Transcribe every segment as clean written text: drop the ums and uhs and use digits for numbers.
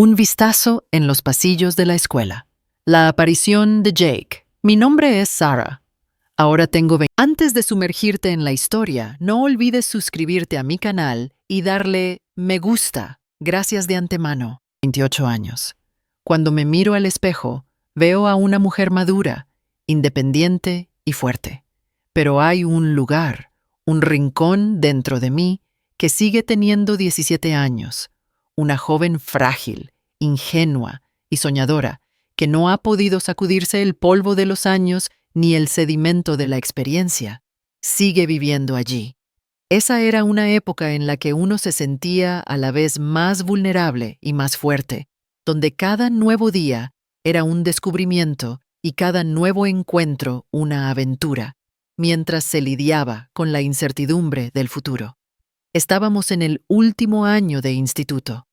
Un vistazo en los pasillos de la escuela. La aparición de Jake. Mi nombre es Sarah. Ahora tengo 20. Antes de sumergirte en la historia, no olvides suscribirte a mi canal y darle me gusta. Gracias de antemano. 28 años. Cuando me miro al espejo, veo a una mujer madura, independiente y fuerte. Pero hay un lugar, un rincón dentro de mí que sigue teniendo 17 años. Una joven frágil, ingenua y soñadora que no ha podido sacudirse el polvo de los años ni el sedimento de la experiencia. Sigue viviendo allí. Esa era una época en la que uno se sentía a la vez más vulnerable y más fuerte, donde cada nuevo día era un descubrimiento y cada nuevo encuentro una aventura, mientras se lidiaba con la incertidumbre del futuro. Estábamos en el último año de instituto.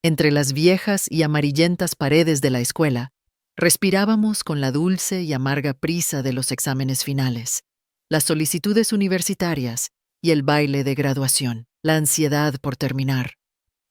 Entre las viejas y amarillentas paredes de la escuela, respirábamos con la dulce y amarga prisa de los exámenes finales, las solicitudes universitarias y el baile de graduación, la ansiedad por terminar,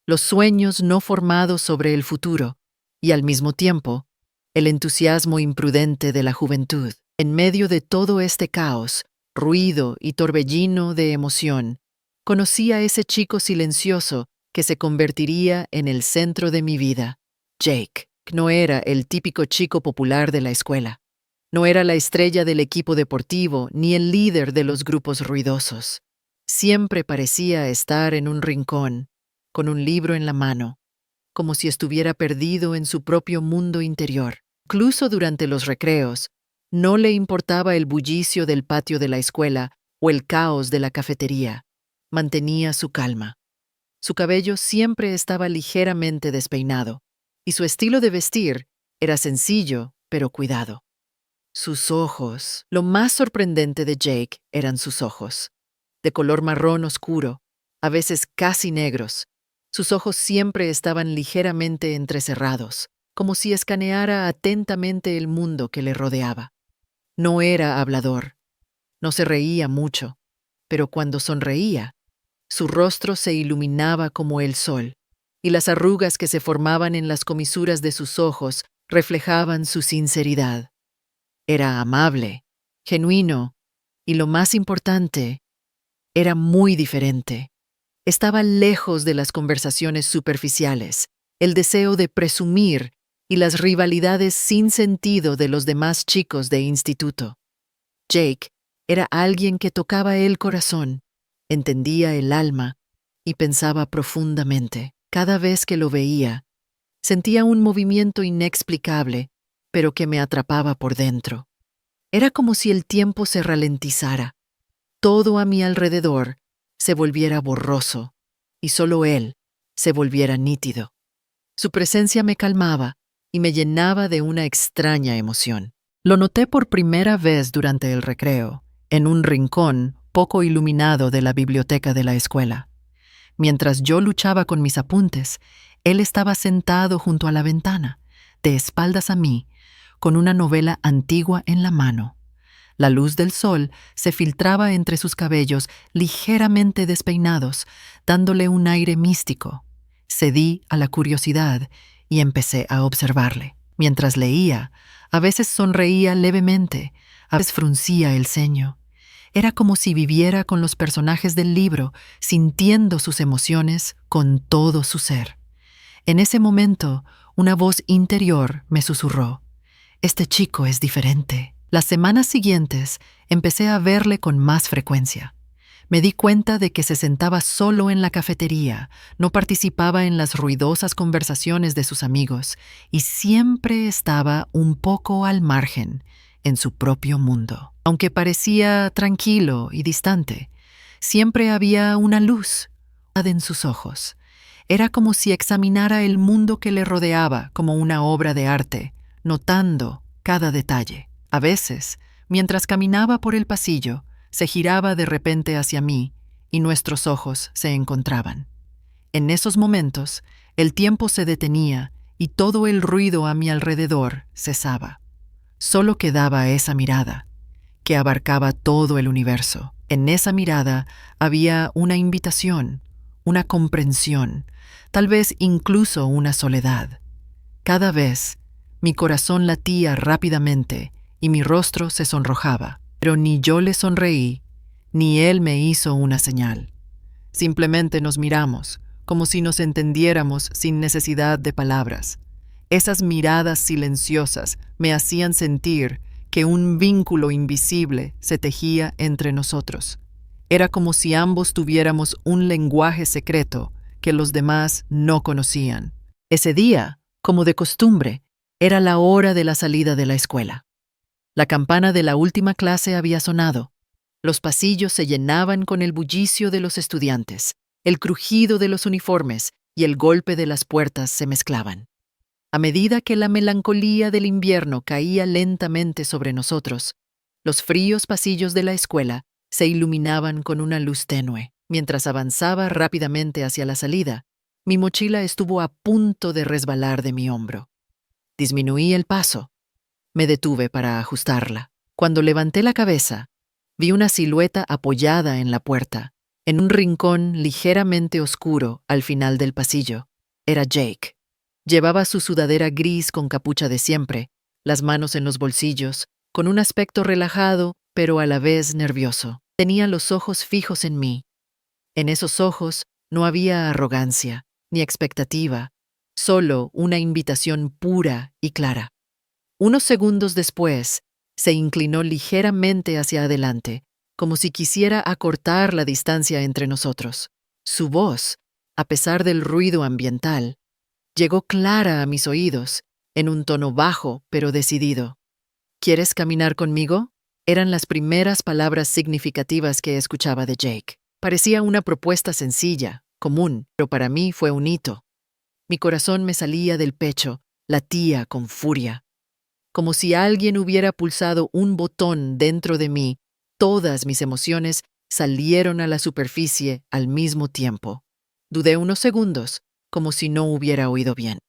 los sueños no formados sobre el futuro y, al mismo tiempo, el entusiasmo imprudente de la juventud. En medio de todo este caos, ruido y torbellino de emoción, conocí a ese chico silencioso que se convertiría en el centro de mi vida. Jake no era el típico chico popular de la escuela. No era la estrella del equipo deportivo ni el líder de los grupos ruidosos. Siempre parecía estar en un rincón, con un libro en la mano, como si estuviera perdido en su propio mundo interior. Incluso durante los recreos, no le importaba el bullicio del patio de la escuela o el caos de la cafetería. Mantenía su calma. Su cabello siempre estaba ligeramente despeinado, y su estilo de vestir era sencillo, pero cuidado. Sus ojos. Lo más sorprendente de Jake eran sus ojos. De color marrón oscuro, a veces casi negros. Sus ojos siempre estaban ligeramente entrecerrados, como si escaneara atentamente el mundo que le rodeaba. No era hablador. No se reía mucho, pero cuando sonreía, su rostro se iluminaba como el sol, y las arrugas que se formaban en las comisuras de sus ojos reflejaban su sinceridad. Era amable, genuino, y lo más importante, era muy diferente. Estaba lejos de las conversaciones superficiales, el deseo de presumir y las rivalidades sin sentido de los demás chicos de instituto. Jake era alguien que tocaba el corazón, entendía el alma y pensaba profundamente. Cada vez que lo veía, sentía un movimiento inexplicable, pero que me atrapaba por dentro. Era como si el tiempo se ralentizara. Todo a mi alrededor se volviera borroso y solo él se volviera nítido. Su presencia me calmaba y me llenaba de una extraña emoción. Lo noté por primera vez durante el recreo, en un rincón poco iluminado de la biblioteca de la escuela. Mientras yo luchaba con mis apuntes, él estaba sentado junto a la ventana, de espaldas a mí, con una novela antigua en la mano. La luz del sol se filtraba entre sus cabellos ligeramente despeinados, dándole un aire místico. Cedí a la curiosidad y empecé a observarle. Mientras leía, a veces sonreía levemente, a veces fruncía el ceño. Era como si viviera con los personajes del libro, sintiendo sus emociones con todo su ser. En ese momento, una voz interior me susurró: «Este chico es diferente». Las semanas siguientes empecé a verle con más frecuencia. Me di cuenta de que se sentaba solo en la cafetería, no participaba en las ruidosas conversaciones de sus amigos y siempre estaba un poco al margen, en su propio mundo. Aunque parecía tranquilo y distante, siempre había una luz en sus ojos. Era como si examinara el mundo que le rodeaba como una obra de arte, notando cada detalle. A veces, mientras caminaba por el pasillo, se giraba de repente hacia mí y nuestros ojos se encontraban. En esos momentos, el tiempo se detenía y todo el ruido a mi alrededor cesaba. Solo quedaba esa mirada, que abarcaba todo el universo. En esa mirada había una invitación, una comprensión, tal vez incluso una soledad. Cada vez, mi corazón latía rápidamente y mi rostro se sonrojaba, pero ni yo le sonreí, ni él me hizo una señal. Simplemente nos miramos, como si nos entendiéramos sin necesidad de palabras. Esas miradas silenciosas me hacían sentir que un vínculo invisible se tejía entre nosotros. Era como si ambos tuviéramos un lenguaje secreto que los demás no conocían. Ese día, como de costumbre, era la hora de la salida de la escuela. La campana de la última clase había sonado. Los pasillos se llenaban con el bullicio de los estudiantes, el crujido de los uniformes y el golpe de las puertas se mezclaban. A medida que la melancolía del invierno caía lentamente sobre nosotros, los fríos pasillos de la escuela se iluminaban con una luz tenue. Mientras avanzaba rápidamente hacia la salida, mi mochila estuvo a punto de resbalar de mi hombro. Disminuí el paso. Me detuve para ajustarla. Cuando levanté la cabeza, vi una silueta apoyada en la puerta, en un rincón ligeramente oscuro al final del pasillo. Era Jake. Llevaba su sudadera gris con capucha de siempre, las manos en los bolsillos, con un aspecto relajado, pero a la vez nervioso. Tenía los ojos fijos en mí. En esos ojos no había arrogancia, ni expectativa, solo una invitación pura y clara. Unos segundos después, se inclinó ligeramente hacia adelante, como si quisiera acortar la distancia entre nosotros. Su voz, a pesar del ruido ambiental, llegó clara a mis oídos, en un tono bajo pero decidido. ¿Quieres caminar conmigo? Eran las primeras palabras significativas que escuchaba de Jake. Parecía una propuesta sencilla, común, pero para mí fue un hito. Mi corazón me salía del pecho, latía con furia. Como si alguien hubiera pulsado un botón dentro de mí, todas mis emociones salieron a la superficie al mismo tiempo. Dudé unos segundos, como si no hubiera oído bien.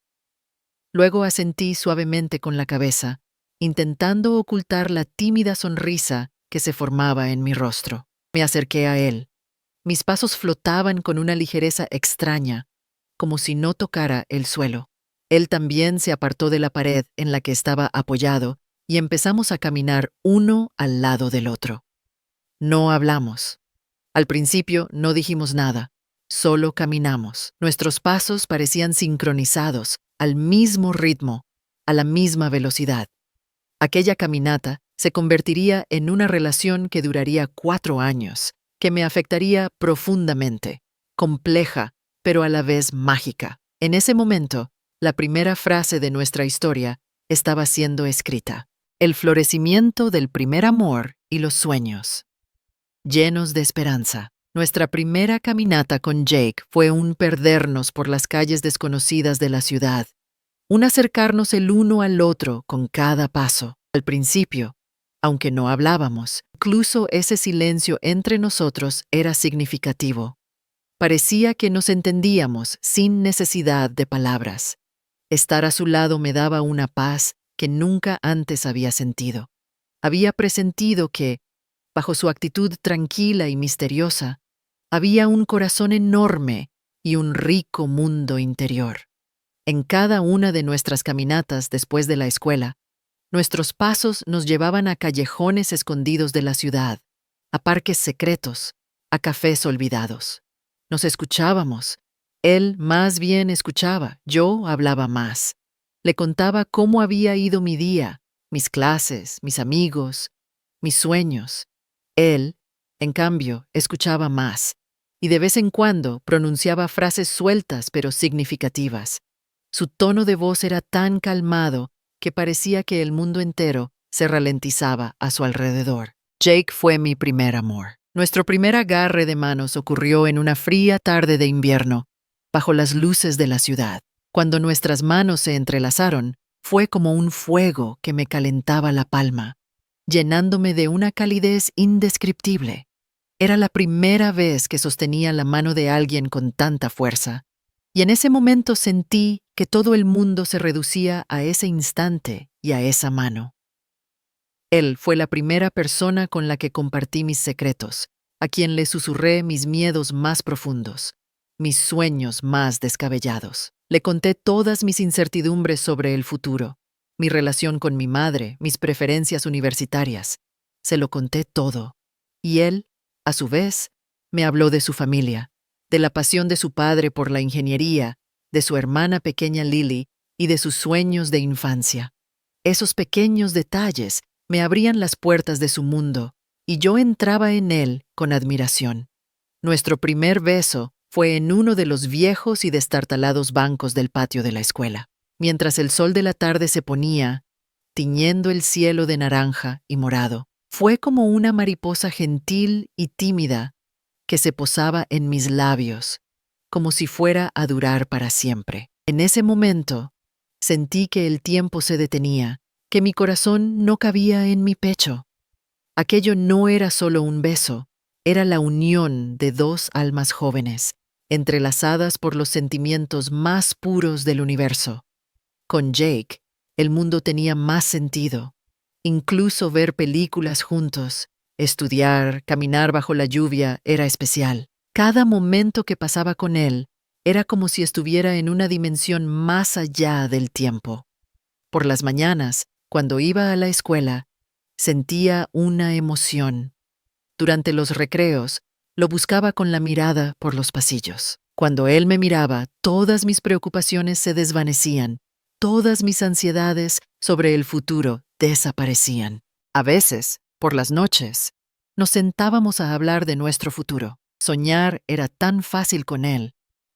Luego asentí suavemente con la cabeza, intentando ocultar la tímida sonrisa que se formaba en mi rostro. Me acerqué a él. Mis pasos flotaban con una ligereza extraña, como si no tocara el suelo. Él también se apartó de la pared en la que estaba apoyado y empezamos a caminar uno al lado del otro. No hablamos. Al principio no dijimos nada, solo caminamos. Nuestros pasos parecían sincronizados, al mismo ritmo, a la misma velocidad. Aquella caminata se convertiría en una relación que duraría 4 años, que me afectaría profundamente, compleja, pero a la vez mágica. En ese momento, la primera frase de nuestra historia estaba siendo escrita. El florecimiento del primer amor y los sueños. Llenos de esperanza. Nuestra primera caminata con Jake fue un perdernos por las calles desconocidas de la ciudad, un acercarnos el uno al otro con cada paso. Al principio, aunque no hablábamos, incluso ese silencio entre nosotros era significativo. Parecía que nos entendíamos sin necesidad de palabras. Estar a su lado me daba una paz que nunca antes había sentido. Había presentido que, bajo su actitud tranquila y misteriosa, había un corazón enorme y un rico mundo interior. En cada una de nuestras caminatas después de la escuela, nuestros pasos nos llevaban a callejones escondidos de la ciudad, a parques secretos, a cafés olvidados. Nos escuchábamos. Él más bien escuchaba, yo hablaba más. Le contaba cómo había ido mi día, mis clases, mis amigos, mis sueños. Él, en cambio, escuchaba más, y de vez en cuando pronunciaba frases sueltas pero significativas. Su tono de voz era tan calmado que parecía que el mundo entero se ralentizaba a su alrededor. Jake fue mi primer amor. Nuestro primer agarre de manos ocurrió en una fría tarde de invierno, bajo las luces de la ciudad. Cuando nuestras manos se entrelazaron, fue como un fuego que me calentaba la palma, llenándome de una calidez indescriptible. Era la primera vez que sostenía la mano de alguien con tanta fuerza, y en ese momento sentí que todo el mundo se reducía a ese instante y a esa mano. Él fue la primera persona con la que compartí mis secretos, a quien le susurré mis miedos más profundos. mis sueños más descabellados. Le conté todas mis incertidumbres sobre el futuro, mi relación con mi madre, mis preferencias universitarias. Se lo conté todo. Y él, a su vez, me habló de su familia, de la pasión de su padre por la ingeniería, de su hermana pequeña Lily y de sus sueños de infancia. Esos pequeños detalles me abrían las puertas de su mundo y yo entraba en él con admiración. Nuestro primer beso fue en uno de los viejos y destartalados bancos del patio de la escuela, mientras el sol de la tarde se ponía, tiñendo el cielo de naranja y morado. Fue como una mariposa gentil y tímida que se posaba en mis labios, como si fuera a durar para siempre. En ese momento, sentí que el tiempo se detenía, que mi corazón no cabía en mi pecho. Aquello no era solo un beso, era la unión de dos almas jóvenes, entrelazadas por los sentimientos más puros del universo. Con Jake, el mundo tenía más sentido. Incluso ver películas juntos, estudiar, caminar bajo la lluvia era especial. Cada momento que pasaba con él era como si estuviera en una dimensión más allá del tiempo. Por las mañanas, cuando iba a la escuela, sentía una emoción. Durante los recreos, lo buscaba con la mirada por los pasillos. Cuando él me miraba, todas mis preocupaciones se desvanecían, todas mis ansiedades sobre el futuro desaparecían. A veces, por las noches, nos sentábamos a hablar de nuestro futuro. Soñar era tan fácil con él,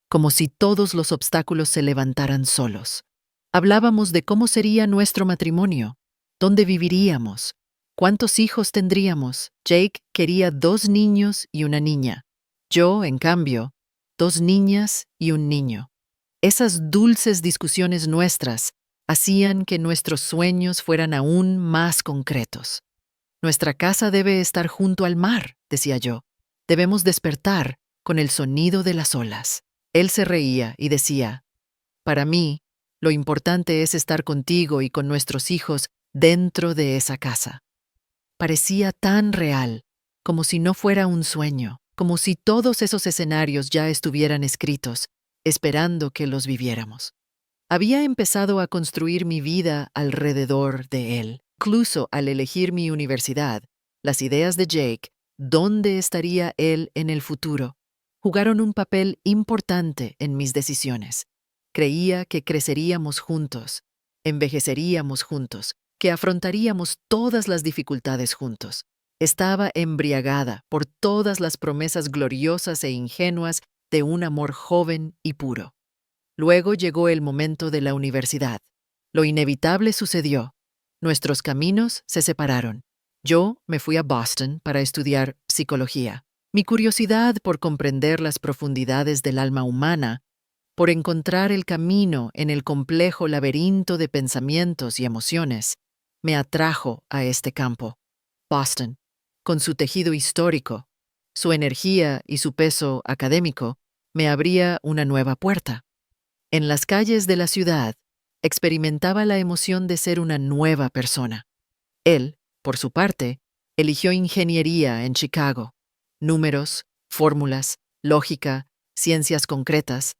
como si todos los obstáculos se levantaran solos. Hablábamos de cómo sería nuestro matrimonio, dónde viviríamos, cuántos hijos tendríamos. Jake quería 2 niños y una niña. Yo, en cambio, 2 niñas y un niño. Esas dulces discusiones nuestras hacían que nuestros sueños fueran aún más concretos. Nuestra casa debe estar junto al mar, decía yo. Debemos despertar con el sonido de las olas. Él se reía y decía, para mí, lo importante es estar contigo y con nuestros hijos dentro de esa casa. Parecía tan real, como si no fuera un sueño, como si todos esos escenarios ya estuvieran escritos, esperando que los viviéramos. Había empezado a construir mi vida alrededor de él. Incluso al elegir mi universidad, las ideas de Jake, dónde estaría él en el futuro, jugaron un papel importante en mis decisiones. Creía que creceríamos juntos, envejeceríamos juntos, que afrontaríamos todas las dificultades juntos. Estaba embriagada por todas las promesas gloriosas e ingenuas de un amor joven y puro. Luego llegó el momento de la universidad. Lo inevitable sucedió. Nuestros caminos se separaron. Yo me fui a Boston para estudiar psicología. Mi curiosidad por comprender las profundidades del alma humana, por encontrar el camino en el complejo laberinto de pensamientos y emociones, me atrajo a este campo. Boston, con su tejido histórico, su energía y su peso académico, me abría una nueva puerta. En las calles de la ciudad, experimentaba la emoción de ser una nueva persona. Él, por su parte, eligió ingeniería en Chicago. Números, fórmulas, lógica, ciencias concretas.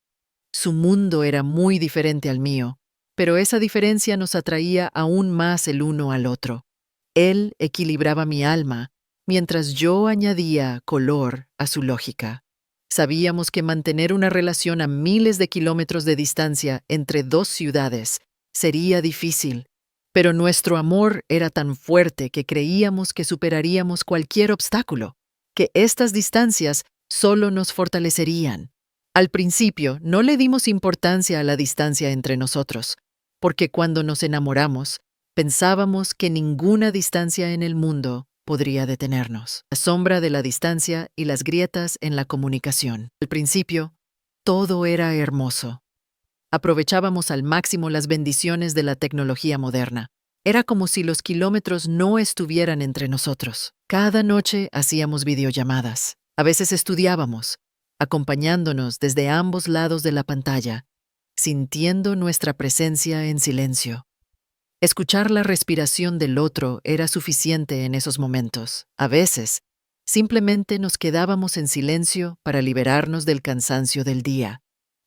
Su mundo era muy diferente al mío, pero esa diferencia nos atraía aún más el uno al otro. Él equilibraba mi alma, mientras yo añadía color a su lógica. Sabíamos que mantener una relación a miles de kilómetros de distancia entre 2 ciudades sería difícil, pero nuestro amor era tan fuerte que creíamos que superaríamos cualquier obstáculo, que estas distancias solo nos fortalecerían. Al principio no le dimos importancia a la distancia entre nosotros, porque cuando nos enamoramos, pensábamos que ninguna distancia en el mundo podría detenernos. La sombra de la distancia y las grietas en la comunicación. Al principio, todo era hermoso. Aprovechábamos al máximo las bendiciones de la tecnología moderna. Era como si los kilómetros no estuvieran entre nosotros. Cada noche hacíamos videollamadas. A veces estudiábamos, acompañándonos desde ambos lados de la pantalla, sintiendo nuestra presencia en silencio. Escuchar la respiración del otro era suficiente en esos momentos. A veces, Simplemente nos quedábamos en silencio para liberarnos del cansancio del día,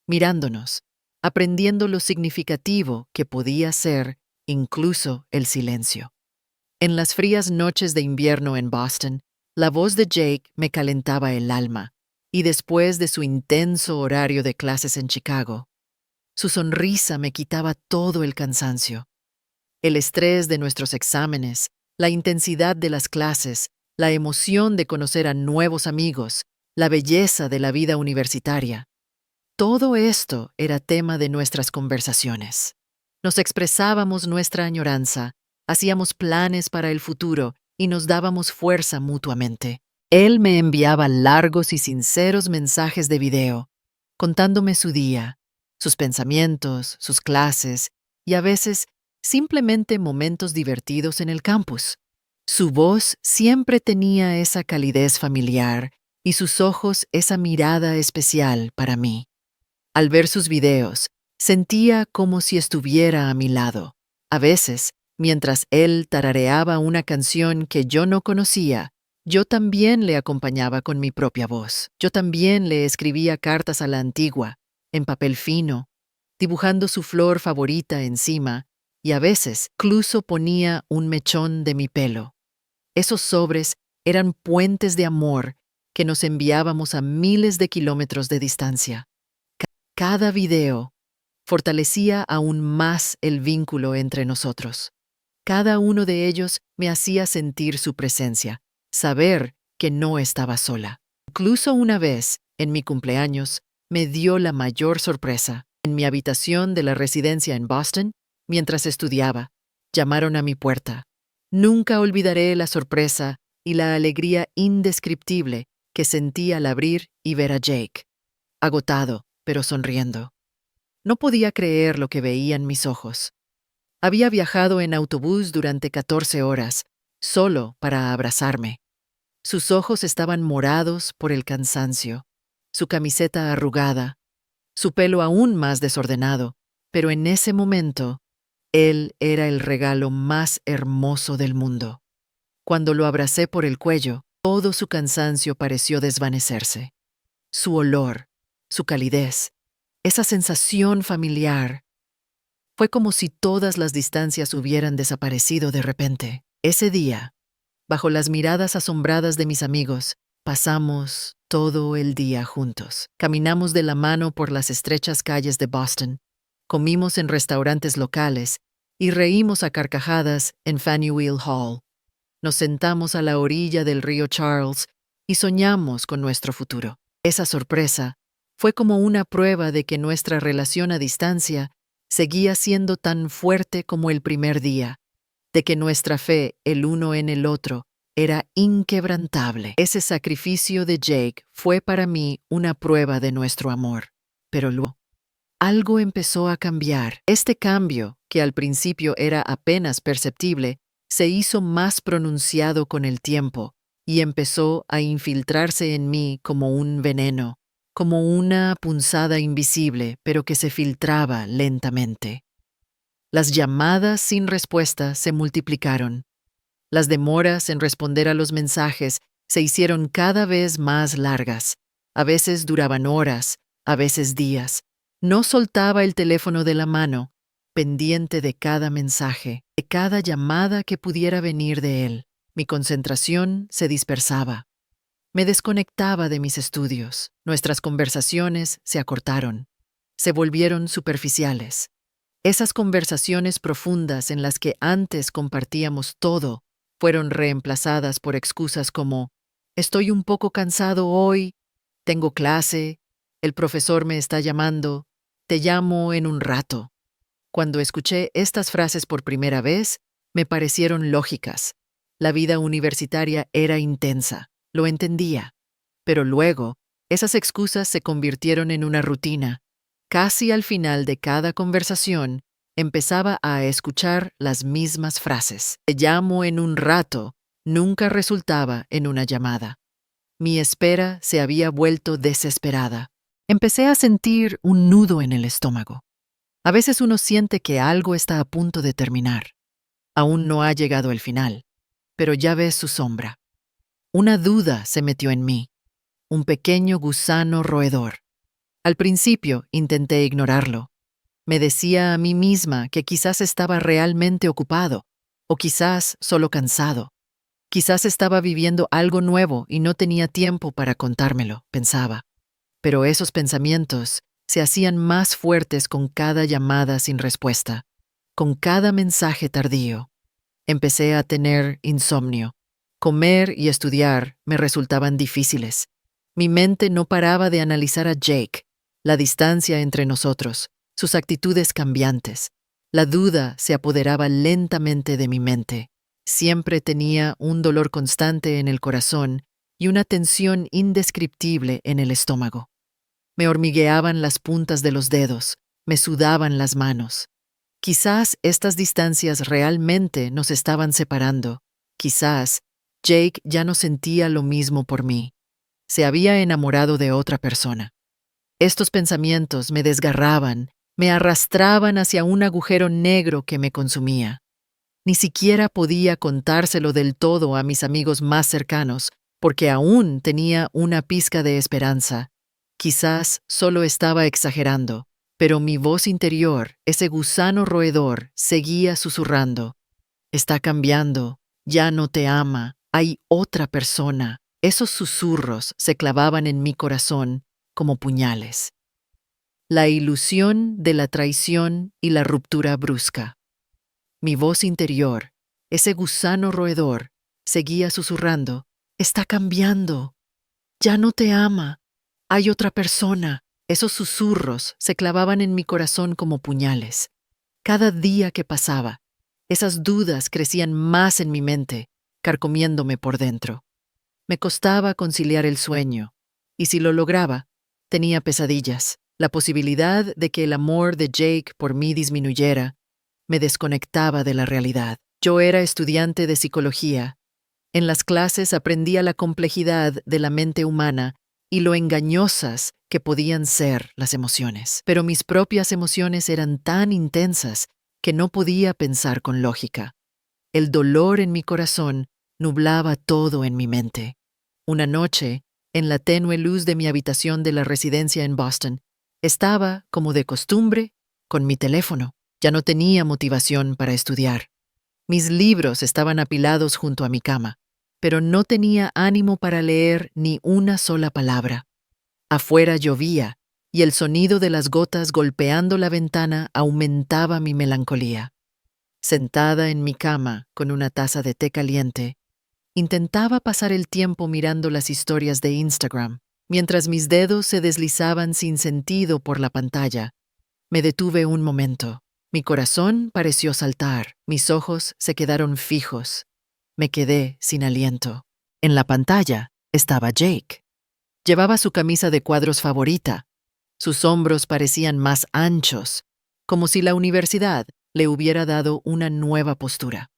mirándonos, aprendiendo lo significativo que podía ser incluso el silencio. En las frías noches de invierno en Boston, la voz de Jake me calentaba el alma, y después de su intenso horario de clases en Chicago, su sonrisa me quitaba todo el cansancio. El estrés de nuestros exámenes, la intensidad de las clases, la emoción de conocer a nuevos amigos, la belleza de la vida universitaria. Todo esto era tema de nuestras conversaciones. Nos expresábamos nuestra añoranza, hacíamos planes para el futuro y nos dábamos fuerza mutuamente. Él me enviaba largos y sinceros mensajes de video, contándome su día, sus pensamientos, sus clases y a veces simplemente momentos divertidos en el campus. Su voz siempre tenía esa calidez familiar y sus ojos esa mirada especial para mí. Al ver sus videos, sentía como si estuviera a mi lado. A veces, mientras él tarareaba una canción que yo no conocía, yo también le acompañaba con mi propia voz. Yo también le escribía cartas a la antigua, en papel fino, dibujando su flor favorita encima, y a veces incluso ponía un mechón de mi pelo. Esos sobres eran puentes de amor que nos enviábamos a miles de kilómetros de distancia. Cada video fortalecía aún más el vínculo entre nosotros. Cada uno de ellos me hacía sentir su presencia, saber que no estaba sola. Incluso una vez, en mi cumpleaños, me dio la mayor sorpresa. En mi habitación de la residencia en Boston, mientras estudiaba, llamaron a mi puerta. Nunca olvidaré la sorpresa y la alegría indescriptible que sentí al abrir y ver a Jake, agotado, pero sonriendo. No podía creer lo que veía en mis ojos. Había viajado en autobús durante 14 horas, solo para abrazarme. Sus ojos estaban morados por el cansancio, su camiseta arrugada, su pelo aún más desordenado, pero en ese momento, él era el regalo más hermoso del mundo. Cuando lo abracé por el cuello, todo su cansancio pareció desvanecerse. Su olor, su calidez, esa sensación familiar. Fue como si todas las distancias hubieran desaparecido de repente. Ese día, bajo las miradas asombradas de mis amigos, pasamos todo el día juntos. Caminamos de la mano por las estrechas calles de Boston, comimos en restaurantes locales y reímos a carcajadas en Faneuil Hall. Nos sentamos a la orilla del río Charles y soñamos con nuestro futuro. Esa sorpresa fue como una prueba de que nuestra relación a distancia seguía siendo tan fuerte como el primer día, de que nuestra fe el uno en el otro era inquebrantable. Ese sacrificio de Jake fue para mí una prueba de nuestro amor. Pero luego, algo empezó a cambiar. Este cambio, que al principio era apenas perceptible, se hizo más pronunciado con el tiempo y empezó a infiltrarse en mí como un veneno, como una punzada invisible, pero que se filtraba lentamente. Las llamadas sin respuesta se multiplicaron. Las demoras en responder a los mensajes se hicieron cada vez más largas. A veces duraban horas, a veces días. No soltaba el teléfono de la mano, pendiente de cada mensaje, de cada llamada que pudiera venir de él. Mi concentración se dispersaba. Me desconectaba de mis estudios. Nuestras conversaciones se acortaron. Se volvieron superficiales. Esas conversaciones profundas en las que antes compartíamos todo fueron reemplazadas por excusas como «Estoy un poco cansado hoy», «Tengo clase», «El profesor me está llamando», «Te llamo en un rato». Cuando escuché estas frases por primera vez, me parecieron lógicas. La vida universitaria era intensa, lo entendía. Pero luego, esas excusas se convirtieron en una rutina. Casi al final de cada conversación, empezaba a escuchar las mismas frases. «Te llamo en un rato» nunca resultaba en una llamada. Mi espera se había vuelto desesperada. Empecé a sentir un nudo en el estómago. A veces uno siente que algo está a punto de terminar. Aún no ha llegado el final, pero ya ves su sombra. Una duda se metió en mí, un pequeño gusano roedor. Al principio intenté ignorarlo. Me decía a mí misma que quizás estaba realmente ocupado, o quizás solo cansado. Quizás estaba viviendo algo nuevo y no tenía tiempo para contármelo, pensaba. Pero esos pensamientos se hacían más fuertes con cada llamada sin respuesta, con cada mensaje tardío. Empecé a tener insomnio. Comer y estudiar me resultaban difíciles. Mi mente no paraba de analizar a Jake, la distancia entre nosotros, sus actitudes cambiantes. La duda se apoderaba lentamente de mi mente. Siempre tenía un dolor constante en el corazón y una tensión indescriptible en el estómago. Me hormigueaban las puntas de los dedos, me sudaban las manos. Quizás estas distancias realmente nos estaban separando. Quizás Jake ya no sentía lo mismo por mí. Se había enamorado de otra persona. Estos pensamientos me desgarraban, me arrastraban hacia un agujero negro que me consumía. Ni siquiera podía contárselo del todo a mis amigos más cercanos, porque aún tenía una pizca de esperanza. Quizás solo estaba exagerando, pero mi voz interior, ese gusano roedor, seguía susurrando. Está cambiando, ya no te ama, hay otra persona. Esos susurros se clavaban en mi corazón como puñales. La ilusión de la traición y la ruptura brusca. Mi voz interior, ese gusano roedor, seguía susurrando. Está cambiando, ya no te ama, hay otra persona. Esos susurros se clavaban en mi corazón como puñales. Cada día que pasaba, esas dudas crecían más en mi mente, carcomiéndome por dentro. Me costaba conciliar el sueño, y si lo lograba, tenía pesadillas. La posibilidad de que el amor de Jake por mí disminuyera me desconectaba de la realidad. Yo era estudiante de psicología. En las clases aprendía la complejidad de la mente humana y lo engañosas que podían ser las emociones. Pero mis propias emociones eran tan intensas que no podía pensar con lógica. El dolor en mi corazón nublaba todo en mi mente. Una noche, en la tenue luz de mi habitación de la residencia en Boston, estaba, como de costumbre, con mi teléfono. Ya no tenía motivación para estudiar. Mis libros estaban apilados junto a mi cama, pero no tenía ánimo para leer ni una sola palabra. Afuera llovía, y el sonido de las gotas golpeando la ventana aumentaba mi melancolía. Sentada en mi cama con una taza de té caliente, intentaba pasar el tiempo mirando las historias de Instagram. Mientras mis dedos se deslizaban sin sentido por la pantalla, me detuve un momento. Mi corazón pareció saltar, mis ojos se quedaron fijos. Me quedé sin aliento. En la pantalla estaba Jake. Llevaba su camisa de cuadros favorita. Sus hombros parecían más anchos, como si la universidad le hubiera dado una nueva postura.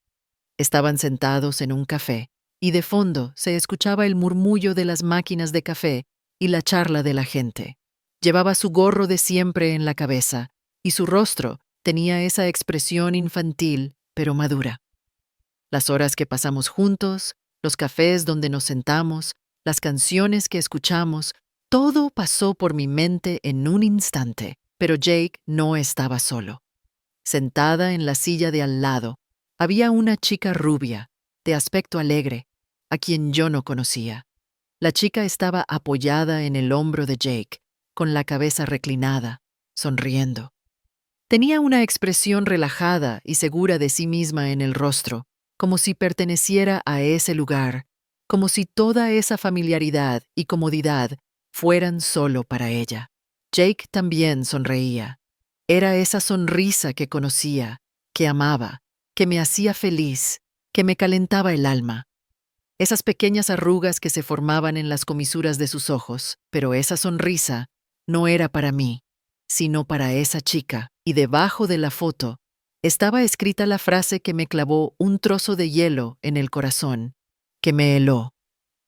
Estaban sentados en un café, y de fondo se escuchaba el murmullo de las máquinas de café y la charla de la gente. Llevaba su gorro de siempre en la cabeza, y su rostro tenía esa expresión infantil, pero madura. Las horas que pasamos juntos, los cafés donde nos sentamos, las canciones que escuchamos, todo pasó por mi mente en un instante, pero Jake no estaba solo. Sentada en la silla de al lado, había una chica rubia, de aspecto alegre, a quien yo no conocía. La chica estaba apoyada en el hombro de Jake, con la cabeza reclinada, sonriendo. Tenía una expresión relajada y segura de sí misma en el rostro, como si perteneciera a ese lugar, como si toda esa familiaridad y comodidad fueran solo para ella. Jake también sonreía. Era esa sonrisa que conocía, que amaba, que me hacía feliz, que me calentaba el alma. Esas pequeñas arrugas que se formaban en las comisuras de sus ojos, pero esa sonrisa no era para mí, sino para esa chica, y debajo de la foto estaba escrita la frase que me clavó un trozo de hielo en el corazón, que me heló.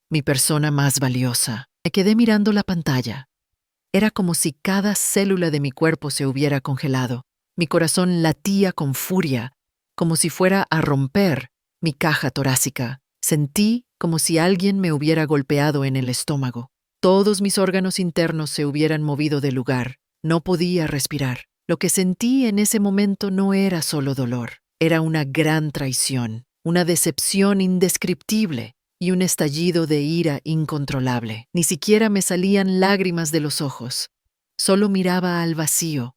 Mi persona más valiosa. Me quedé mirando la pantalla. Era como si cada célula de mi cuerpo se hubiera congelado. Mi corazón latía con furia, como si fuera a romper mi caja torácica. Sentí como si alguien me hubiera golpeado en el estómago. Todos mis órganos internos se hubieran movido de lugar. No podía respirar. Lo que sentí en ese momento no era solo dolor. Era una gran traición, una decepción indescriptible y un estallido de ira incontrolable. Ni siquiera me salían lágrimas de los ojos. Solo miraba al vacío,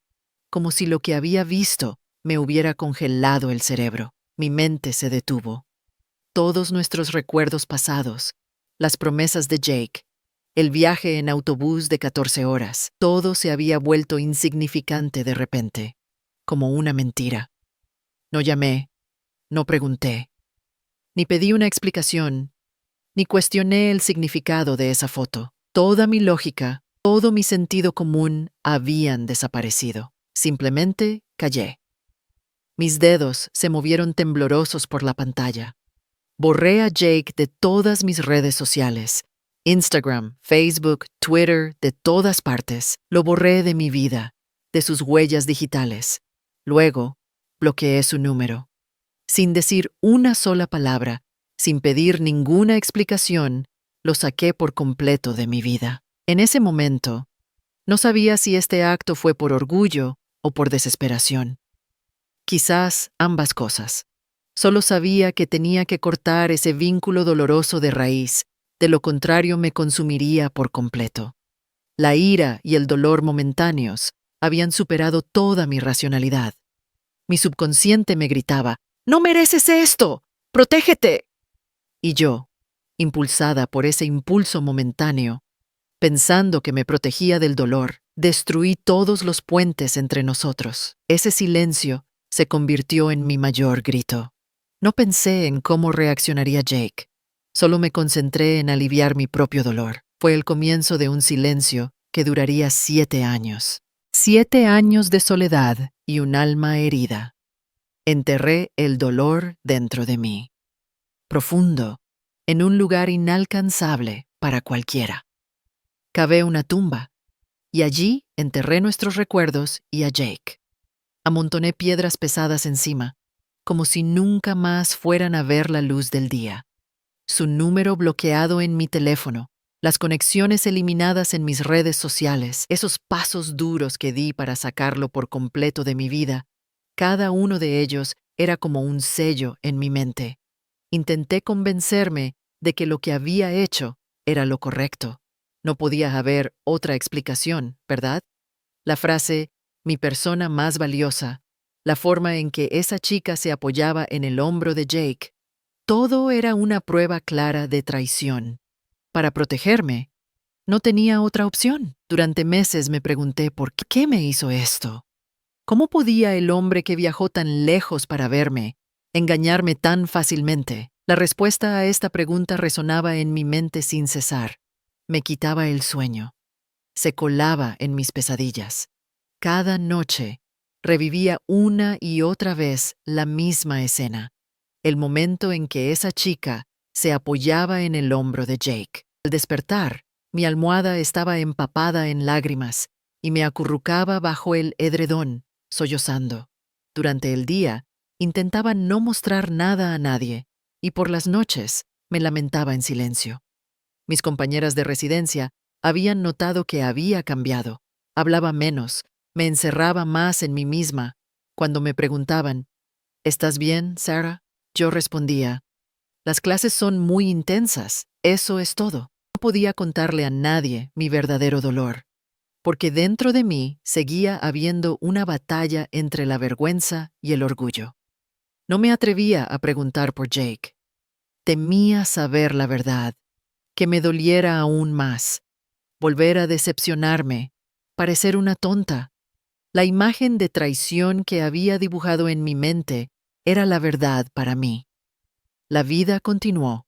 como si lo que había visto me hubiera congelado el cerebro. Mi mente se detuvo. Todos nuestros recuerdos pasados, las promesas de Jake, el viaje en autobús de 14 horas, todo se había vuelto insignificante de repente, como una mentira. No llamé, no pregunté, ni pedí una explicación, ni cuestioné el significado de esa foto. Toda mi lógica, todo mi sentido común habían desaparecido. Simplemente callé. Mis dedos se movieron temblorosos por la pantalla. Borré a Jake de todas mis redes sociales. Instagram, Facebook, Twitter, de todas partes. Lo borré de mi vida, de sus huellas digitales. Luego, bloqueé su número. Sin decir una sola palabra, sin pedir ninguna explicación, lo saqué por completo de mi vida. En ese momento, no sabía si este acto fue por orgullo o por desesperación. Quizás ambas cosas. Solo sabía que tenía que cortar ese vínculo doloroso de raíz, de lo contrario me consumiría por completo. La ira y el dolor momentáneos habían superado toda mi racionalidad. Mi subconsciente me gritaba, «¡No mereces esto! ¡Protégete!» Y yo, impulsada por ese impulso momentáneo, pensando que me protegía del dolor, destruí todos los puentes entre nosotros. Ese silencio se convirtió en mi mayor grito. No pensé en cómo reaccionaría Jake. Solo me concentré en aliviar mi propio dolor. Fue el comienzo de un silencio que duraría 7 años. 7 años de soledad y un alma herida. Enterré el dolor dentro de mí. Profundo, en un lugar inalcanzable para cualquiera. Cavé una tumba y allí enterré nuestros recuerdos y a Jake. Amontoné piedras pesadas encima, como si nunca más fueran a ver la luz del día. Su número bloqueado en mi teléfono, las conexiones eliminadas en mis redes sociales, esos pasos duros que di para sacarlo por completo de mi vida, cada uno de ellos era como un sello en mi mente. Intenté convencerme de que lo que había hecho era lo correcto. No podía haber otra explicación, ¿verdad? La frase, mi persona más valiosa, la forma en que esa chica se apoyaba en el hombro de Jake, todo era una prueba clara de traición. Para protegerme, no tenía otra opción. Durante meses me pregunté por qué me hizo esto. ¿Cómo podía el hombre que viajó tan lejos para verme engañarme tan fácilmente? La respuesta a esta pregunta resonaba en mi mente sin cesar. Me quitaba el sueño. Se colaba en mis pesadillas. Cada noche revivía una y otra vez la misma escena. El momento en que esa chica se apoyaba en el hombro de Jake. Al despertar, mi almohada estaba empapada en lágrimas y me acurrucaba bajo el edredón, sollozando. Durante el día, intentaba no mostrar nada a nadie y por las noches me lamentaba en silencio. Mis compañeras de residencia habían notado que había cambiado. Hablaba menos, me encerraba más en mí misma. Cuando me preguntaban, ¿estás bien, Sarah? Yo respondía, las clases son muy intensas, eso es todo. No podía contarle a nadie mi verdadero dolor, porque dentro de mí seguía habiendo una batalla entre la vergüenza y el orgullo. No me atrevía a preguntar por Jake. Temía saber la verdad, que me doliera aún más, volver a decepcionarme, parecer una tonta. La imagen de traición que había dibujado en mi mente era la verdad para mí. La vida continuó.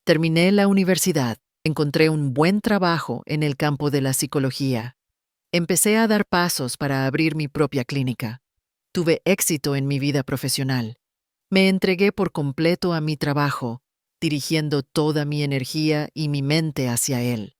Terminé la universidad, encontré un buen trabajo en el campo de la psicología. Empecé a dar pasos para abrir mi propia clínica. Tuve éxito en mi vida profesional. Me entregué por completo a mi trabajo, dirigiendo toda mi energía y mi mente hacia él.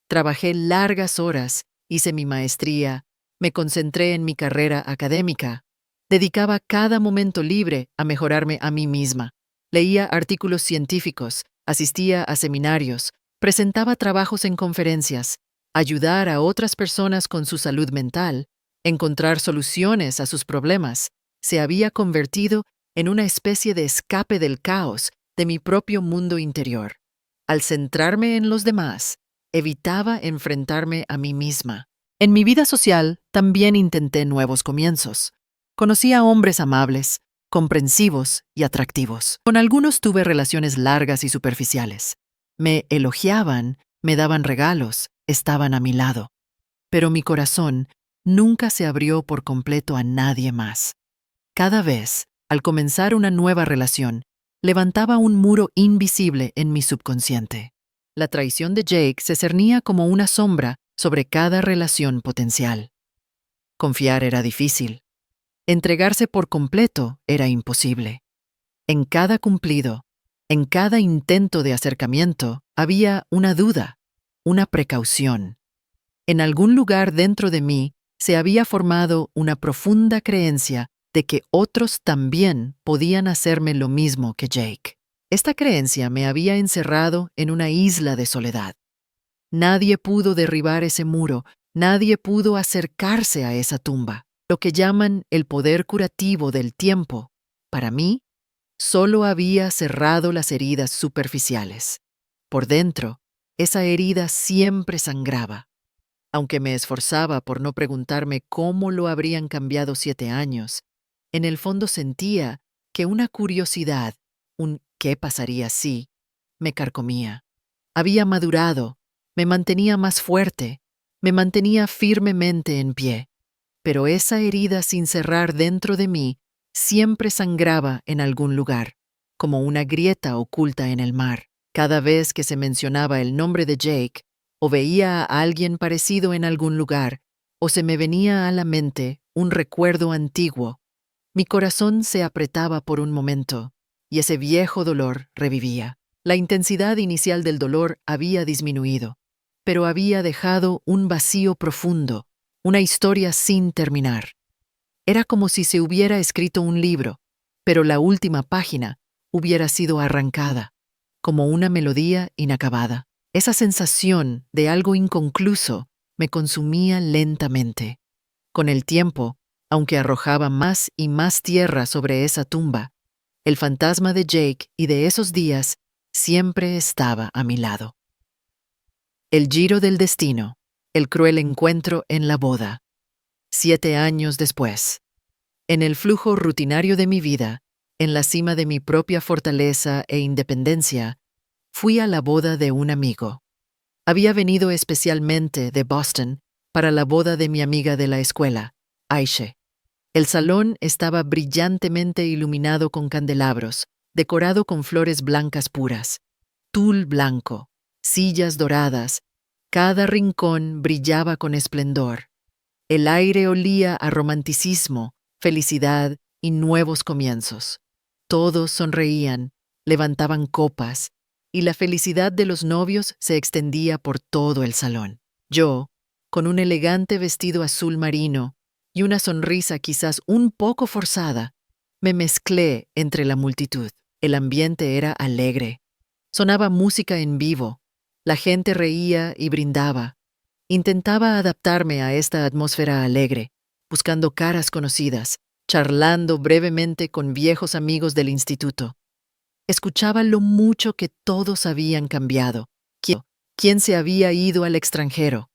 Trabajé largas horas, hice mi maestría, me concentré en mi carrera académica. Dedicaba cada momento libre a mejorarme a mí misma. Leía artículos científicos, Asistía a seminarios, presentaba trabajos en conferencias, ayudar a otras personas con su salud mental, encontrar soluciones a sus problemas, se había convertido en una especie de escape del caos de mi propio mundo interior. Al centrarme en los demás, evitaba enfrentarme a mí misma. En mi vida social también intenté nuevos comienzos. Conocí a hombres amables, comprensivos y atractivos. Con algunos tuve relaciones largas y superficiales. Me elogiaban, me daban regalos, estaban a mi lado. Pero mi corazón nunca se abrió por completo a nadie más. Cada vez, al comenzar una nueva relación, levantaba un muro invisible en mi subconsciente. La traición de Jake se cernía como una sombra sobre cada relación potencial. Confiar era difícil. Entregarse por completo era imposible. En cada cumplido, en cada intento de acercamiento, había una duda, una precaución. En algún lugar dentro de mí se había formado una profunda creencia de que otros también podían hacerme lo mismo que Jake. Esta creencia me había encerrado en una isla de soledad. Nadie pudo derribar ese muro, nadie pudo acercarse a esa tumba. Lo que llaman el poder curativo del tiempo, para mí, solo había cerrado las heridas superficiales. Por dentro, esa herida siempre sangraba. Aunque me esforzaba por no preguntarme cómo lo habrían cambiado 7 años, en el fondo sentía que una curiosidad, un ¿qué pasaría si?, me carcomía. Había madurado, me mantenía más fuerte, me mantenía firmemente en pie, pero esa herida sin cerrar dentro de mí siempre sangraba en algún lugar, como una grieta oculta en el mar. Cada vez que se mencionaba el nombre de Jake, o veía a alguien parecido en algún lugar, o se me venía a la mente un recuerdo antiguo, mi corazón se apretaba por un momento, y ese viejo dolor revivía. La intensidad inicial del dolor había disminuido, pero había dejado un vacío profundo, una historia sin terminar. Era como si se hubiera escrito un libro, pero la última página hubiera sido arrancada, como una melodía inacabada. Esa sensación de algo inconcluso me consumía lentamente. Con el tiempo, aunque arrojaba más y más tierra sobre esa tumba, el fantasma de Jake y de esos días siempre estaba a mi lado. El giro del destino, el cruel encuentro en la boda. 7 años después. En el flujo rutinario de mi vida, en la cima de mi propia fortaleza e independencia, fui a la boda de un amigo. Había venido especialmente de Boston para la boda de mi amiga de la escuela, Aishe. El salón estaba brillantemente iluminado con candelabros, decorado con flores blancas puras, tul blanco, sillas doradas, cada rincón brillaba con esplendor. El aire olía a romanticismo, felicidad y nuevos comienzos. Todos sonreían, levantaban copas, y la felicidad de los novios se extendía por todo el salón. Yo, con un elegante vestido azul marino y una sonrisa quizás un poco forzada, me mezclé entre la multitud. El ambiente era alegre. Sonaba música en vivo. La gente reía y brindaba. Intentaba adaptarme a esta atmósfera alegre, buscando caras conocidas, charlando brevemente con viejos amigos del instituto. Escuchaba lo mucho que todos habían cambiado, quién se había ido al extranjero,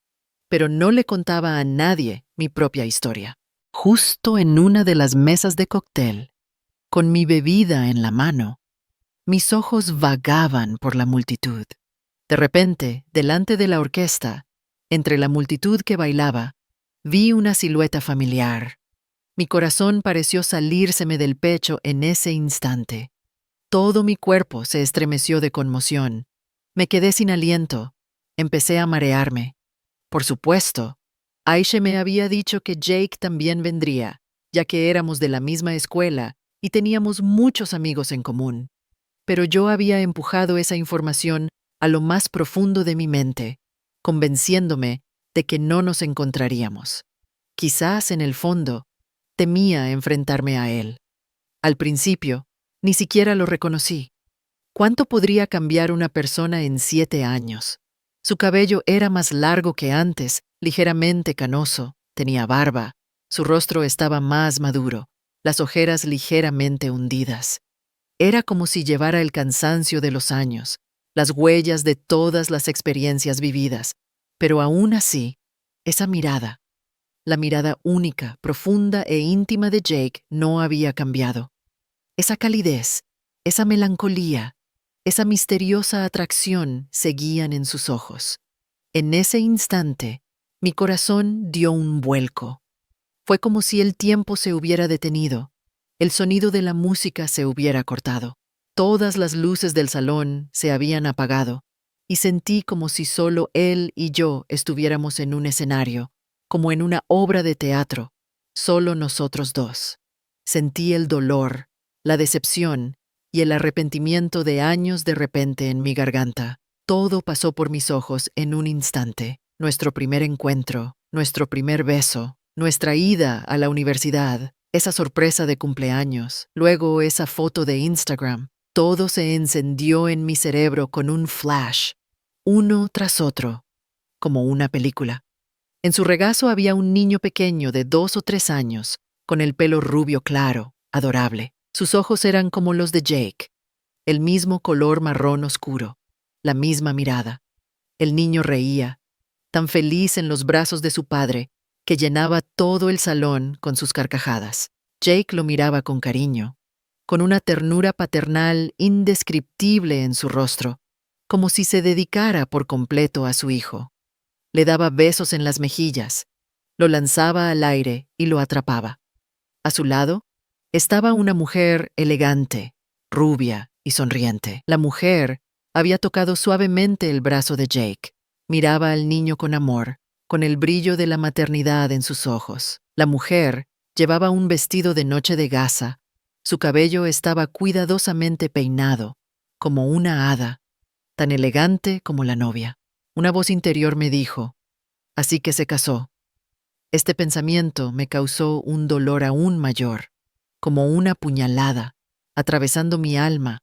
pero no le contaba a nadie mi propia historia. Justo en una de las mesas de cóctel, con mi bebida en la mano, mis ojos vagaban por la multitud. De repente, delante de la orquesta, entre la multitud que bailaba, vi una silueta familiar. Mi corazón pareció salírseme del pecho en ese instante. Todo mi cuerpo se estremeció de conmoción. Me quedé sin aliento. Empecé a marearme. Por supuesto, Aishe me había dicho que Jake también vendría, ya que éramos de la misma escuela y teníamos muchos amigos en común. Pero yo había empujado esa información a lo más profundo de mi mente, convenciéndome de que no nos encontraríamos. Quizás en el fondo, temía enfrentarme a él. Al principio, ni siquiera lo reconocí. ¿Cuánto podría cambiar una persona en 7 años? Su cabello era más largo que antes, ligeramente canoso, tenía barba, su rostro estaba más maduro, las ojeras ligeramente hundidas. Era como si llevara el cansancio de los años, las huellas de todas las experiencias vividas, pero aún así, esa mirada, la mirada única, profunda e íntima de Jake no había cambiado. Esa calidez, esa melancolía, esa misteriosa atracción seguían en sus ojos. En ese instante, mi corazón dio un vuelco. Fue como si el tiempo se hubiera detenido, el sonido de la música se hubiera cortado. Todas las luces del salón se habían apagado y sentí como si solo él y yo estuviéramos en un escenario, como en una obra de teatro, solo nosotros dos. Sentí el dolor, la decepción y el arrepentimiento de años de repente en mi garganta. Todo pasó por mis ojos en un instante. Nuestro primer encuentro, nuestro primer beso, nuestra ida a la universidad, esa sorpresa de cumpleaños, luego esa foto de Instagram. Todo se encendió en mi cerebro con un flash, uno tras otro, como una película. En su regazo había un niño pequeño de 2 o 3 años, con el pelo rubio claro, adorable. Sus ojos eran como los de Jake, el mismo color marrón oscuro, la misma mirada. El niño reía, tan feliz en los brazos de su padre, que llenaba todo el salón con sus carcajadas. Jake lo miraba con cariño, con una ternura paternal indescriptible en su rostro, como si se dedicara por completo a su hijo. Le daba besos en las mejillas, lo lanzaba al aire y lo atrapaba. A su lado estaba una mujer elegante, rubia y sonriente. La mujer había tocado suavemente el brazo de Jake. Miraba al niño con amor, con el brillo de la maternidad en sus ojos. La mujer llevaba un vestido de noche de gasa. Su cabello estaba cuidadosamente peinado, como una hada, tan elegante como la novia. Una voz interior me dijo, así que se casó. Este pensamiento me causó un dolor aún mayor, como una puñalada, atravesando mi alma,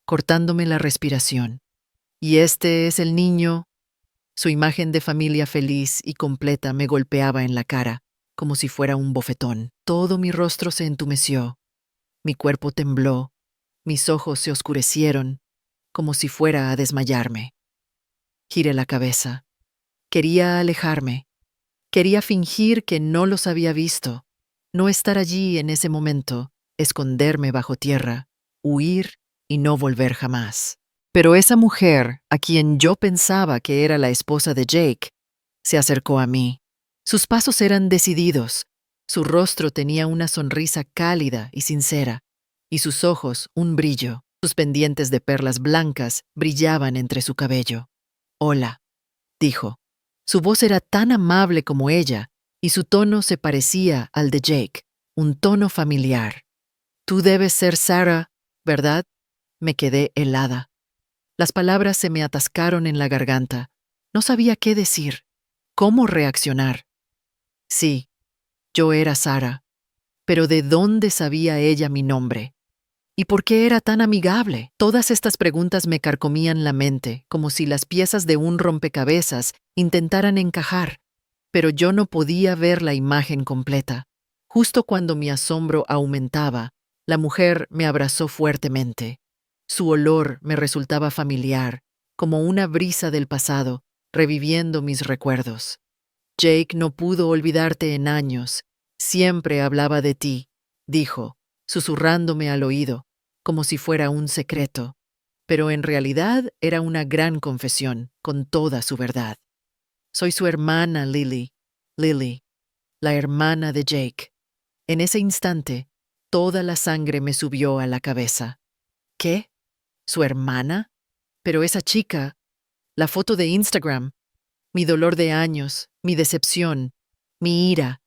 cortándome la respiración. Y este es el niño. Su imagen de familia feliz y completa me golpeaba en la cara, como si fuera un bofetón. Todo mi rostro se entumeció, mi cuerpo tembló, mis ojos se oscurecieron, como si fuera a desmayarme. Giré la cabeza. Quería alejarme. Quería fingir que no los había visto, no estar allí en ese momento, esconderme bajo tierra, huir y no volver jamás. Pero esa mujer, a quien yo pensaba que era la esposa de Jake, se acercó a mí. Sus pasos eran decididos, su rostro tenía una sonrisa cálida y sincera, y sus ojos un brillo. Sus pendientes de perlas blancas brillaban entre su cabello. «Hola», dijo. Su voz era tan amable como ella, y su tono se parecía al de Jake, un tono familiar. «Tú debes ser Sarah, ¿verdad?» Me quedé helada. Las palabras se me atascaron en la garganta. No sabía qué decir, cómo reaccionar. Sí, yo era Sarah, pero ¿de dónde sabía ella mi nombre? ¿Y por qué era tan amigable? Todas estas preguntas me carcomían la mente, como si las piezas de un rompecabezas intentaran encajar, pero yo no podía ver la imagen completa. Justo cuando mi asombro aumentaba, la mujer me abrazó fuertemente. Su olor me resultaba familiar, como una brisa del pasado, reviviendo mis recuerdos. Jake no pudo olvidarte en años. Siempre hablaba de ti, dijo, susurrándome al oído, como si fuera un secreto, pero en realidad era una gran confesión, con toda su verdad. Soy su hermana, Lily, la hermana de Jake. En ese instante, toda la sangre me subió a la cabeza. ¿Qué? ¿Su hermana? Pero esa chica, la foto de Instagram, mi dolor de años, mi decepción, mi ira,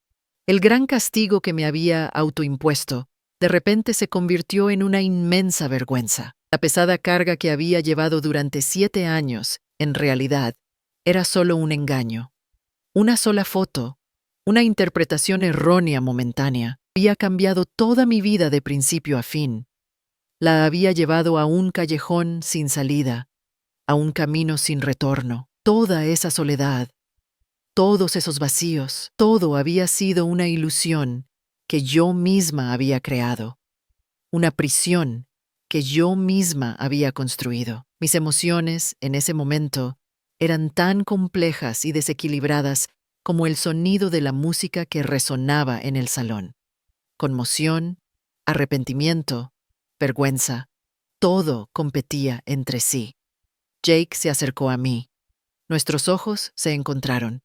el gran castigo que me había autoimpuesto, de repente se convirtió en una inmensa vergüenza. La pesada carga que había llevado durante 7 años, en realidad, era solo un engaño. Una sola foto, una interpretación errónea momentánea, había cambiado toda mi vida de principio a fin. La había llevado a un callejón sin salida, a un camino sin retorno. Toda esa soledad, todos esos vacíos, todo había sido una ilusión que yo misma había creado, una prisión que yo misma había construido. Mis emociones, en ese momento, eran tan complejas y desequilibradas como el sonido de la música que resonaba en el salón. Conmoción, arrepentimiento, vergüenza, todo competía entre sí. Jake se acercó a mí. Nuestros ojos se encontraron.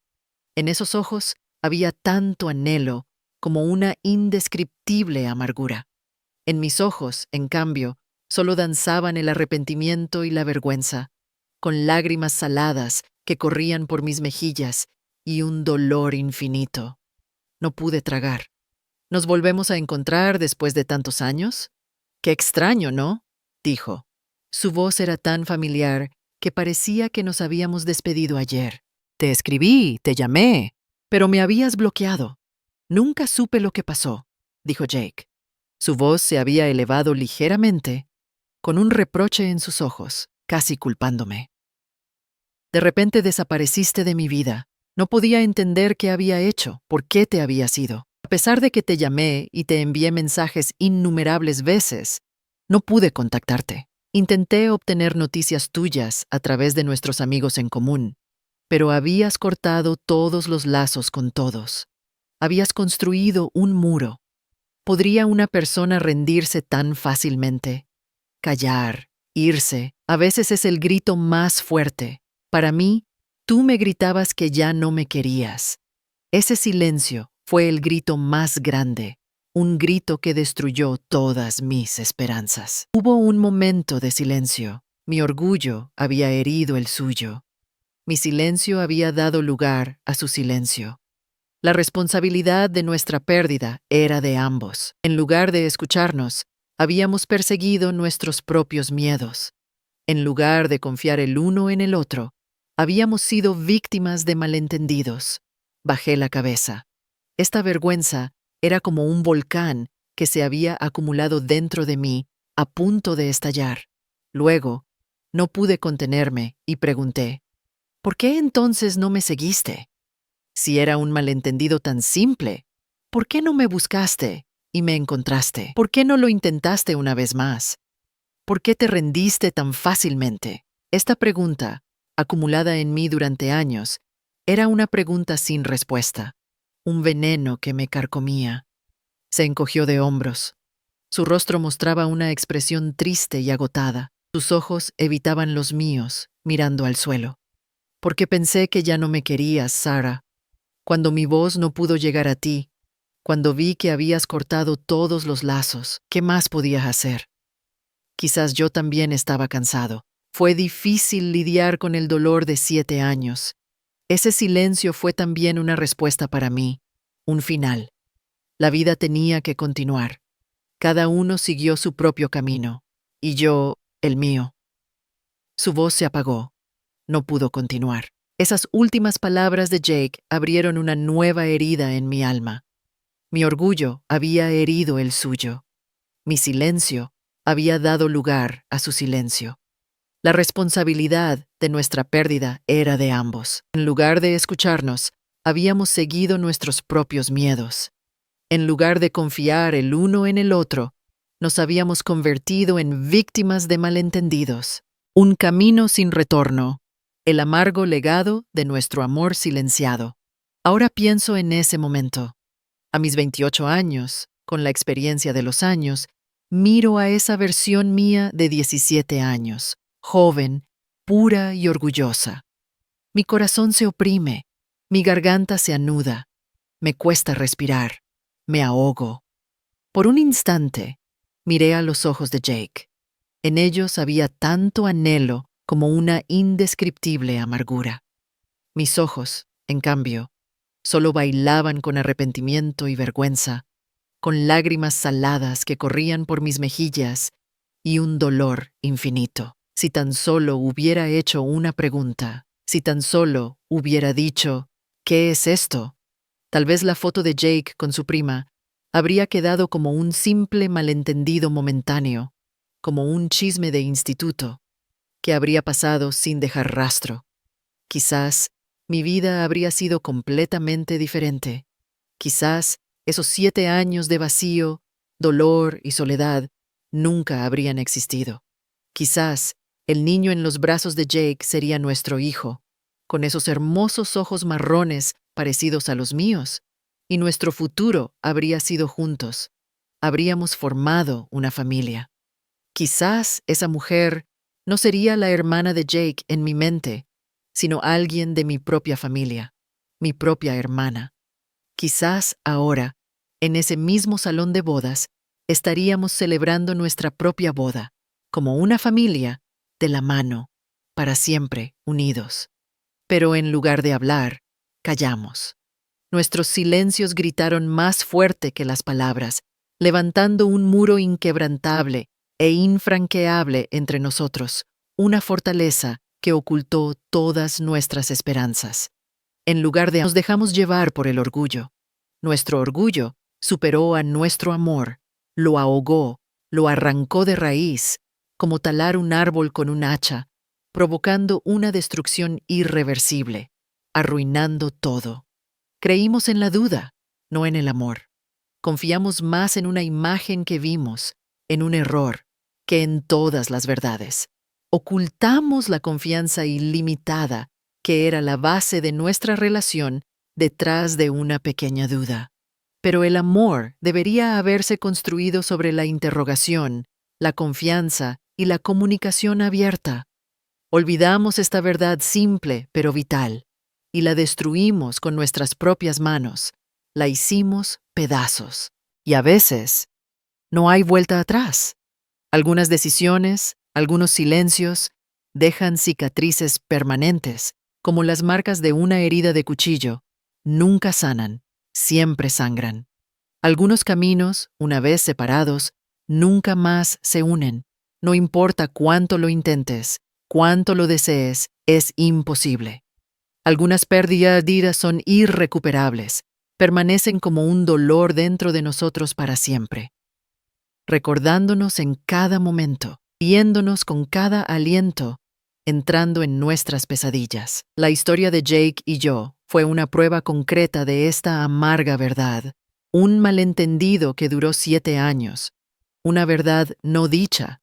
En esos ojos había tanto anhelo como una indescriptible amargura. En mis ojos, en cambio, solo danzaban el arrepentimiento y la vergüenza, con lágrimas saladas que corrían por mis mejillas y un dolor infinito. No pude tragar. ¿Nos volvemos a encontrar después de tantos años? Qué extraño, ¿no? Dijo. Su voz era tan familiar que parecía que nos habíamos despedido ayer. Te escribí, te llamé, pero me habías bloqueado. Nunca supe lo que pasó, dijo Jake. Su voz se había elevado ligeramente, con un reproche en sus ojos, casi culpándome. De repente desapareciste de mi vida. No podía entender qué había hecho, por qué te habías ido. A pesar de que te llamé y te envié mensajes innumerables veces, no pude contactarte. Intenté obtener noticias tuyas a través de nuestros amigos en común, pero habías cortado todos los lazos con todos. Habías construido un muro. ¿Podría una persona rendirse tan fácilmente? Callar, irse, a veces es el grito más fuerte. Para mí, tú me gritabas que ya no me querías. Ese silencio fue el grito más grande, un grito que destruyó todas mis esperanzas. Hubo un momento de silencio. Mi orgullo había herido el suyo. Mi silencio había dado lugar a su silencio. La responsabilidad de nuestra pérdida era de ambos. En lugar de escucharnos, habíamos perseguido nuestros propios miedos. En lugar de confiar el uno en el otro, habíamos sido víctimas de malentendidos. Bajé la cabeza. Esta vergüenza era como un volcán que se había acumulado dentro de mí, a punto de estallar. Luego, no pude contenerme y pregunté, ¿por qué entonces no me seguiste? Si era un malentendido tan simple, ¿por qué no me buscaste y me encontraste? ¿Por qué no lo intentaste una vez más? ¿Por qué te rendiste tan fácilmente? Esta pregunta, acumulada en mí durante años, era una pregunta sin respuesta, un veneno que me carcomía. Se encogió de hombros. Su rostro mostraba una expresión triste y agotada. Sus ojos evitaban los míos, mirando al suelo. Porque pensé que ya no me querías, Sarah. Cuando mi voz no pudo llegar a ti, cuando vi que habías cortado todos los lazos, ¿qué más podías hacer? Quizás yo también estaba cansado. Fue difícil lidiar con el dolor de 7 años. Ese silencio fue también una respuesta para mí, un final. La vida tenía que continuar. Cada uno siguió su propio camino, y yo, el mío. Su voz se apagó. No pudo continuar. Esas últimas palabras de Jake abrieron una nueva herida en mi alma. Mi orgullo había herido el suyo. Mi silencio había dado lugar a su silencio. La responsabilidad de nuestra pérdida era de ambos. En lugar de escucharnos, habíamos seguido nuestros propios miedos. En lugar de confiar el uno en el otro, nos habíamos convertido en víctimas de malentendidos. Un camino sin retorno. El amargo legado de nuestro amor silenciado. Ahora pienso en ese momento. A mis 28 años, con la experiencia de los años, miro a esa versión mía de 17 años, joven, pura y orgullosa. Mi corazón se oprime, mi garganta se anuda, me cuesta respirar, me ahogo. Por un instante, miré a los ojos de Jake. En ellos había tanto anhelo como una indescriptible amargura. Mis ojos, en cambio, solo bailaban con arrepentimiento y vergüenza, con lágrimas saladas que corrían por mis mejillas y un dolor infinito. Si tan solo hubiera hecho una pregunta, si tan solo hubiera dicho, ¿qué es esto? Tal vez la foto de Jake con su prima habría quedado como un simple malentendido momentáneo, como un chisme de instituto, que habría pasado sin dejar rastro. Quizás mi vida habría sido completamente diferente. Quizás esos 7 años de vacío, dolor y soledad nunca habrían existido. Quizás el niño en los brazos de Jake sería nuestro hijo, con esos hermosos ojos marrones parecidos a los míos, y nuestro futuro habría sido juntos. Habríamos formado una familia. Quizás esa mujer no sería la hermana de Jake en mi mente, sino alguien de mi propia familia, mi propia hermana. Quizás ahora, en ese mismo salón de bodas, estaríamos celebrando nuestra propia boda, como una familia, de la mano, para siempre unidos. Pero en lugar de hablar, callamos. Nuestros silencios gritaron más fuerte que las palabras, levantando un muro inquebrantable e infranqueable entre nosotros, una fortaleza que ocultó todas nuestras esperanzas. En lugar de nos dejamos llevar por el orgullo. Nuestro orgullo superó a nuestro amor, lo ahogó, lo arrancó de raíz, como talar un árbol con un hacha, provocando una destrucción irreversible, arruinando todo. Creímos en la duda, no en el amor. Confiamos más en una imagen que vimos, en un error, que en todas las verdades. Ocultamos la confianza ilimitada que era la base de nuestra relación detrás de una pequeña duda. Pero el amor debería haberse construido sobre la interrogación, la confianza y la comunicación abierta. Olvidamos esta verdad simple pero vital y la destruimos con nuestras propias manos. La hicimos pedazos. Y a veces no hay vuelta atrás. Algunas decisiones, algunos silencios, dejan cicatrices permanentes, como las marcas de una herida de cuchillo. Nunca sanan, siempre sangran. Algunos caminos, una vez separados, nunca más se unen. No importa cuánto lo intentes, cuánto lo desees, es imposible. Algunas pérdidas son irrecuperables, permanecen como un dolor dentro de nosotros para siempre, recordándonos en cada momento, guiándonos con cada aliento, entrando en nuestras pesadillas. La historia de Jake y yo fue una prueba concreta de esta amarga verdad, un malentendido que duró 7 años, una verdad no dicha.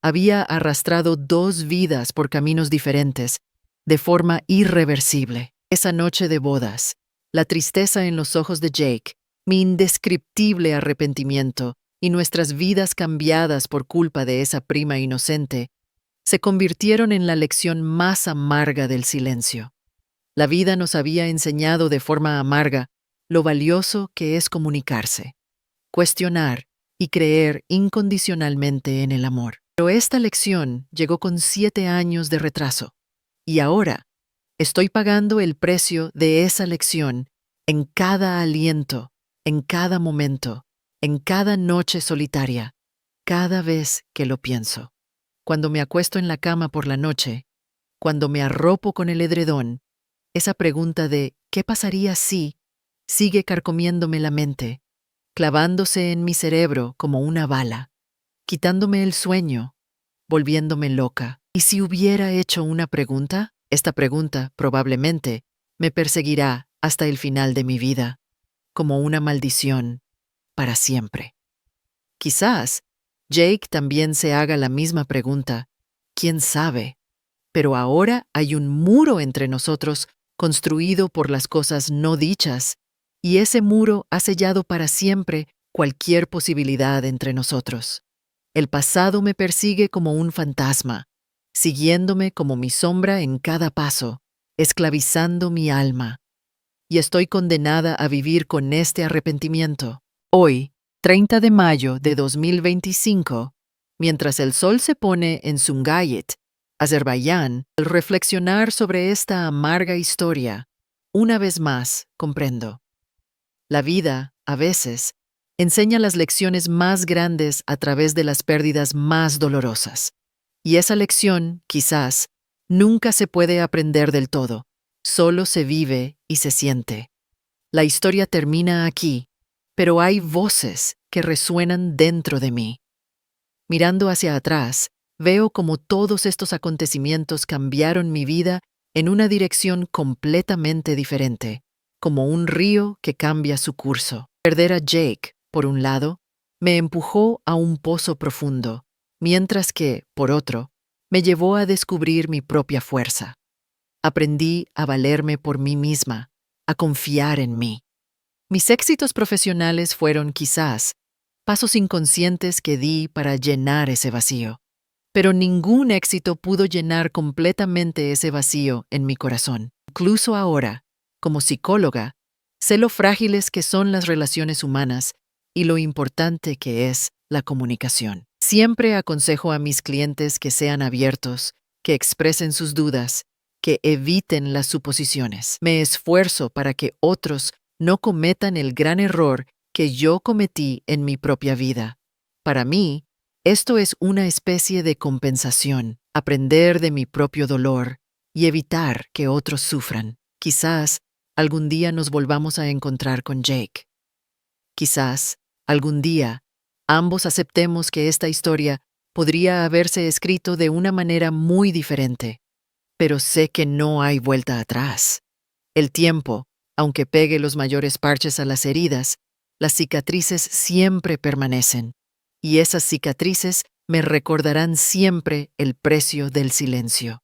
Había arrastrado 2 vidas por caminos diferentes, de forma irreversible. Esa noche de bodas, la tristeza en los ojos de Jake, mi indescriptible arrepentimiento y nuestras vidas cambiadas por culpa de esa prima inocente, se convirtieron en la lección más amarga del silencio. La vida nos había enseñado de forma amarga lo valioso que es comunicarse, cuestionar y creer incondicionalmente en el amor. Pero esta lección llegó con 7 años de retraso. Y ahora estoy pagando el precio de esa lección en cada aliento, en cada momento, en cada noche solitaria, cada vez que lo pienso. Cuando me acuesto en la cama por la noche, cuando me arropo con el edredón, esa pregunta de ¿qué pasaría si? Sigue carcomiéndome la mente, clavándose en mi cerebro como una bala, quitándome el sueño, volviéndome loca. ¿Y si hubiera hecho una pregunta? Esta pregunta, probablemente, me perseguirá hasta el final de mi vida, como una maldición, para siempre. Quizás Jake también se haga la misma pregunta. ¿Quién sabe? Pero ahora hay un muro entre nosotros construido por las cosas no dichas, y ese muro ha sellado para siempre cualquier posibilidad entre nosotros. El pasado me persigue como un fantasma, siguiéndome como mi sombra en cada paso, esclavizando mi alma. Y estoy condenada a vivir con este arrepentimiento. Hoy, 30 de mayo de 2025, mientras el sol se pone en Sungayit, Azerbaiyán, al reflexionar sobre esta amarga historia, una vez más comprendo. La vida, a veces, enseña las lecciones más grandes a través de las pérdidas más dolorosas. Y esa lección, quizás, nunca se puede aprender del todo, solo se vive y se siente. La historia termina aquí, pero hay voces que resuenan dentro de mí. Mirando hacia atrás, veo cómo todos estos acontecimientos cambiaron mi vida en una dirección completamente diferente, como un río que cambia su curso. Perder a Jake, por un lado, me empujó a un pozo profundo, mientras que, por otro, me llevó a descubrir mi propia fuerza. Aprendí a valerme por mí misma, a confiar en mí. Mis éxitos profesionales fueron, quizás, pasos inconscientes que di para llenar ese vacío. Pero ningún éxito pudo llenar completamente ese vacío en mi corazón. Incluso ahora, como psicóloga, sé lo frágiles que son las relaciones humanas y lo importante que es la comunicación. Siempre aconsejo a mis clientes que sean abiertos, que expresen sus dudas, que eviten las suposiciones. Me esfuerzo para que otros no cometan el gran error que yo cometí en mi propia vida. Para mí, esto es una especie de compensación, aprender de mi propio dolor y evitar que otros sufran. Quizás algún día nos volvamos a encontrar con Jake. Quizás algún día ambos aceptemos que esta historia podría haberse escrito de una manera muy diferente, pero sé que no hay vuelta atrás. El tiempo, aunque pegue los mayores parches a las heridas, las cicatrices siempre permanecen, y esas cicatrices me recordarán siempre el precio del silencio.